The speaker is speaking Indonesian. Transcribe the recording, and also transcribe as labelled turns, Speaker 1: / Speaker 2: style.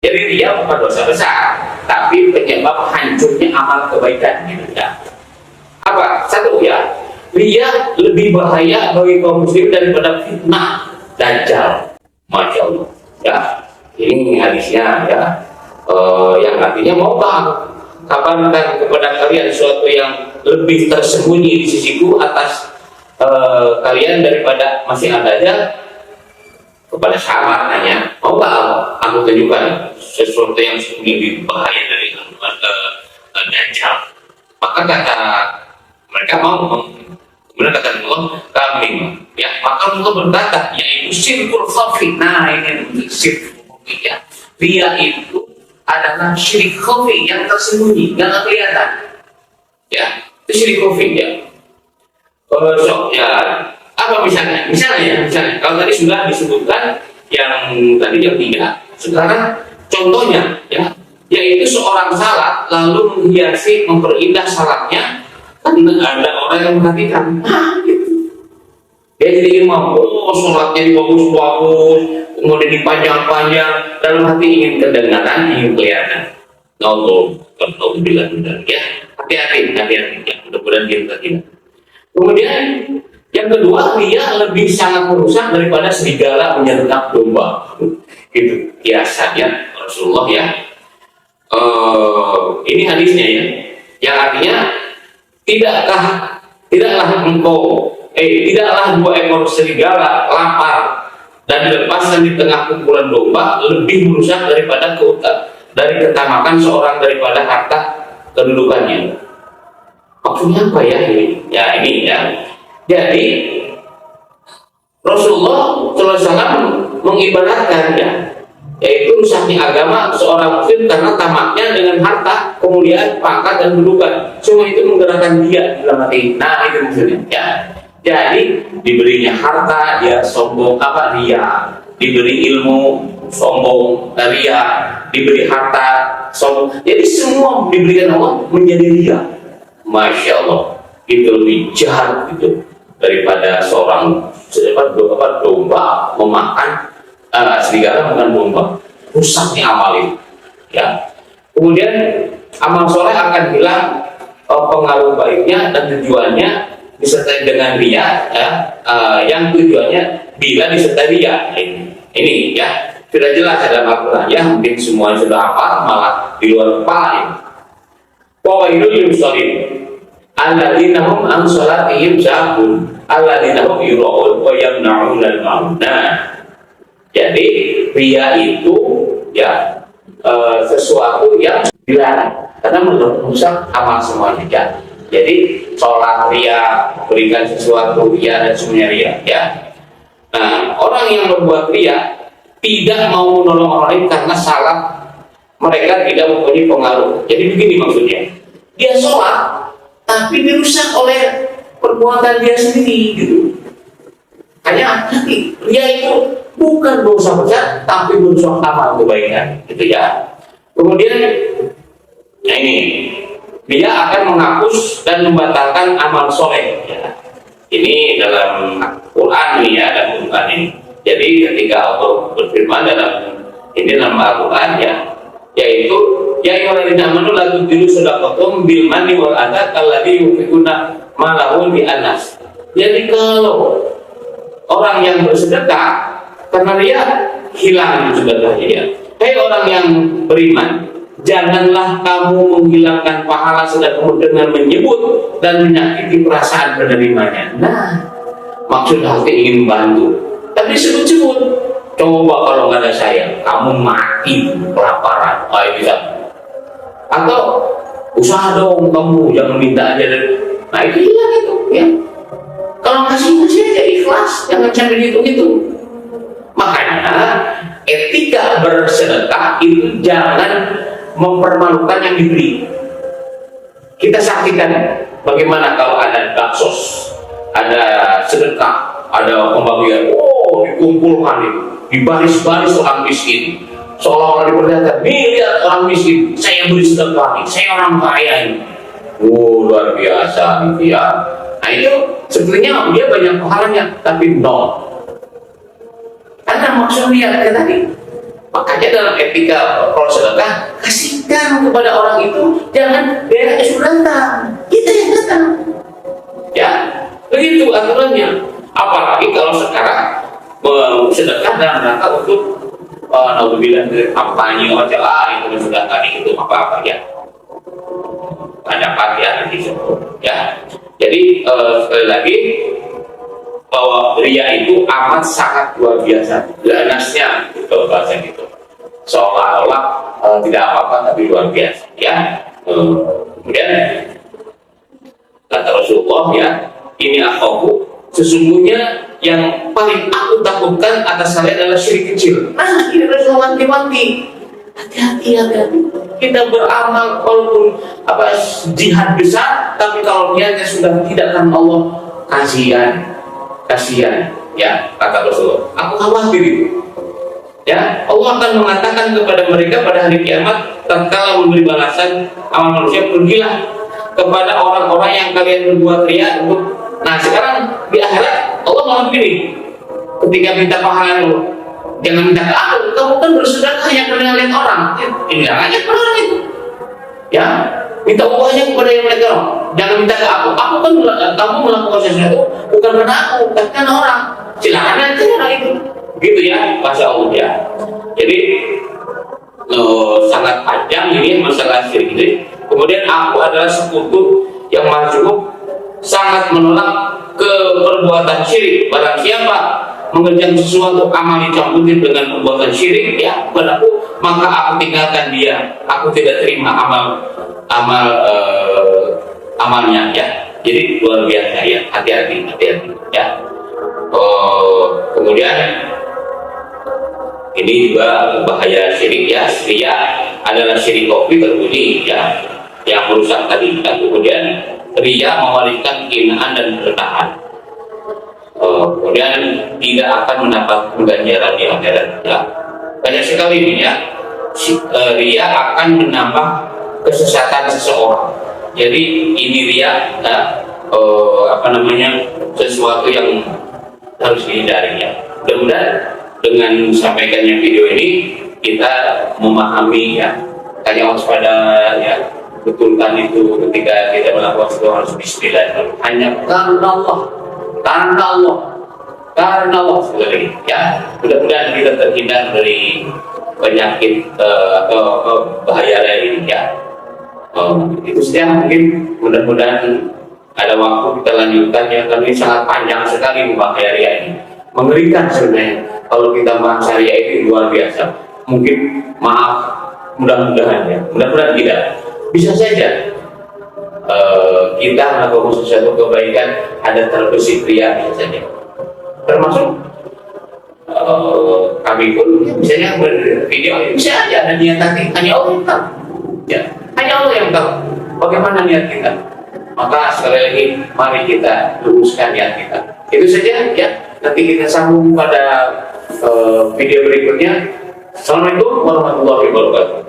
Speaker 1: Jadi ria bukan dosa besar, tapi penyebab hancurnya amal kebaikan gitu ya. Apa? Satu ya, ria lebih bahaya bagi kaum muslim daripada fitnah dajjal. Masya Allah. Ya, ini hadisnya ya. Yang artinya maukah kabarkan kepada kalian sesuatu yang lebih tersembunyi di sisiku atas kalian daripada masih ada aja. Kepada sahabat tanya, mau nggak aku tunjukkan sesuatu yang lebih bahaya dari dajjal? Maka kata mereka mau. Kemudian kata Allah, kami ya. Maka Allah berkata, yaitu syirkul khafi. Nah ini syirkul khafi ya. Ria itu adalah syirik khafi yang tersembunyi, yang nggak kelihatan. Ya, itu syirik khafi ya. Ya. Apa misalnya? Misalnya, kalau tadi sudah disebutkan yang tadi yang 3, sekarang contohnya ya, yaitu seorang salat lalu menghiasi, memperindah salatnya, kan ada orang yang memperhatikan, gitu. Dia jadi imam, salatnya dibagus-bagus, kemudian dipanjang-panjang, dalam hati ingin kedengaran, ingin kelihatan. Kalau bilang ya, hati-hati, ya, mudah-mudahan dia tidak. Kemudian yang kedua, dia lebih sangat merusak daripada serigala menyergap domba. Gitu biasanya Rasulullah ya. Ini hadisnya ya, yang artinya tidaklah 2 ekor serigala lapar dan dilepaskan di tengah kumpulan domba lebih merusak daripada dari ketamakan seorang daripada harta kedudukannya. Maksudnya apa ya ini? Ya ini ya. Jadi Rasulullah SAW mengibaratkan ya, yaitu rusaknya agama seorang muslim karena tamaknya dengan harta, kemudian pangkat dan kedudukan. Semua itu menggerakkan dia dalam hati. Nah itu maksudnya ya. Jadi diberinya harta dia sombong, ria. Diberi ilmu sombong, ria. Diberi harta sombong. Jadi semua diberikan Allah menjadi ria. Masya Allah, itu lebih jahat gitu daripada seorang domba memakan serigala makan domba. Rusaknya amal itu ya. Kemudian amal soleh akan hilang pengaruh baiknya dan tujuannya disertai dengan ria ya, yang tujuannya bila disertai ria ini ya sudah jelas dalam Al-Quran ya, mungkin semua sudah hafal malah di luar kepala ini. Wawailul lil musallin alladzina hum an salatihim sahun alladzina hum yura'un wa yamna'un al-ma'un. Jadi ria itu ya sesuatu yang dilarang karena merusak amal semuanya ya. Jadi sholat ria, berikan sesuatu ria dan semuanya ria ya. Nah, orang yang berbuat ria tidak mau menolong orang lain karena salah mereka tidak mempunyai pengaruh. Jadi begini maksudnya, dia sholat tapi dirusak oleh perbuatan dia sendiri gitu. Hanya hati ria itu bukan dosa besar tapi dosa amal kebaikan gitu ya. Kemudian nah ini dia akan menghapus dan membatalkan amal soleh ya. Ini dalam Quran ini ya, dalam Quran ini. Jadi ketika Allah berfirman dalam Al-Quran ya, yaitu ya ayyuhalladzina amanu la tubtilu shadaqatum bil manni wal adha kalladzi yunfiquna ma lahu bi anas. Jadi kalau orang yang bersedekah karena dia hilang sedekahnya ya. Hai orang yang beriman, janganlah kamu menghilangkan pahala sedekahmu dengan menyebut dan menyakiti perasaan penerimanya. Nah, maksud hati ingin membantu, tapi sebut-sebut. Coba kalau nggak ada saya, kamu mati kelaparan. Bisa. Atau usaha dong kamu, jangan minta aja. Nah itu hilang itu ya. Kalau kasih aja ikhlas, jangan sampai gitu. Makanya etika bersedekah itu jangan mempermalukan yang diberi. Kita saksikan bagaimana kalau ada baksos, ada sedekah, ada pembagian, dikumpulkan itu, di baris-baris orang miskin, seolah-olah diperlihatkan, nih lihat orang miskin, saya beri sedekah nih, saya orang kaya ini. Luar biasa gitu ya. Nah itu sebetulnya dia banyak pahalanya, tapi nol. Karena maksud lihat tadi, Makanya dalam etika kalau sedekah, kasihkan kepada orang itu, jangan daerah sudah datang, kita yang datang. Ya, begitu aturannya. Apalagi kalau sekarang sedekah dalam rangka untuk naudzubillah dari kampanye wajah itu sedekah itu apa ya. Dapat ya nanti ya. Jadi sekali lagi bahwa ria itu amat sangat luar biasa, ganasnya gitu bahasa gitu, seolah-olah tidak apa-apa tapi luar biasa ya. Kemudian kata Rasulullah ya, ini aku sesungguhnya yang paling aku takutkan atas saya adalah syirik kecil. Nah ini Rasulullah wanti-wanti, hati-hati kita beramal walaupun jihad besar, tapi kalau niatnya sudah tidak karena Allah, kasihan ya, kata Rasulullah, aku khawatir itu ya. Allah akan mengatakan kepada mereka pada hari kiamat tatkala memberi balasan amal manusia, pergilah kepada orang-orang yang kalian berbuat ria untuk. Nah sekarang di akhirat Allah malah begini, ketika minta pahala dulu, jangan minta ke aku, kamu kan bersedekah hanya karena lihat orang, ini aja orang itu ya. Minta upahnya kepada yang mereka, jangan minta ke aku kan kamu melakukan sesuatu bukan karena aku, tapi karena orang. Silakan nanti orang itu, gitu ya, masya Allah ya. Jadi sangat panjang ini masalah syirik ini. Kemudian aku adalah sekutu yang majmuk, sangat menolak ke perbuatan syirik. Barang siapa mengerjakan sesuatu amal dicampuri dengan perbuatan syirik ya padaku, maka aku tinggalkan dia, aku tidak terima amalnya ya. Jadi luar biasa ya, hati-hati ya. Kemudian ini juga bahaya syirik ya. Ria adalah syirik kopi terbunyi ya, yang merusak tadi. Kemudian ria mewariskan kehinaan dan kerendahan. Kemudian tidak akan mendapat ganjaran di akhirat ya. Banyak sekali ini ya. Ria akan menambah kesesatan seseorang. Jadi ini ria ya, sesuatu yang harus dihindari ya. Mudah-mudahan dengan sampaikannya video ini kita memahami ya, hanya waspada ya, betulkan itu ketika kita melakukan sesuatu harus bismillah, hanya karena Allah sekali lagi ya. Mudah-mudahan kita terhindar dari penyakit atau bahaya lain ya. Itu saja mungkin, mudah-mudahan ada waktu kita lanjutkan ya, karena ini sangat panjang sekali bahaya ria ini, mengerikan sebenarnya. Kalau kita bahas ria itu luar biasa. Mungkin mudah-mudahan ya, mudah-mudahan tidak, bisa saja kita melakukan sesuatu kebaikan ada terbesit ria biasanya, termasuk kami pun misalnya bervideo bisa aja ada niat hati, hanya Allah yang tahu ya, hanya Allah yang tahu bagaimana niat kita. Maka sekali lagi mari kita luruskan niat kita. Itu saja ya, nanti kita sambung pada video berikutnya. Assalamualaikum warahmatullahi wabarakatuh.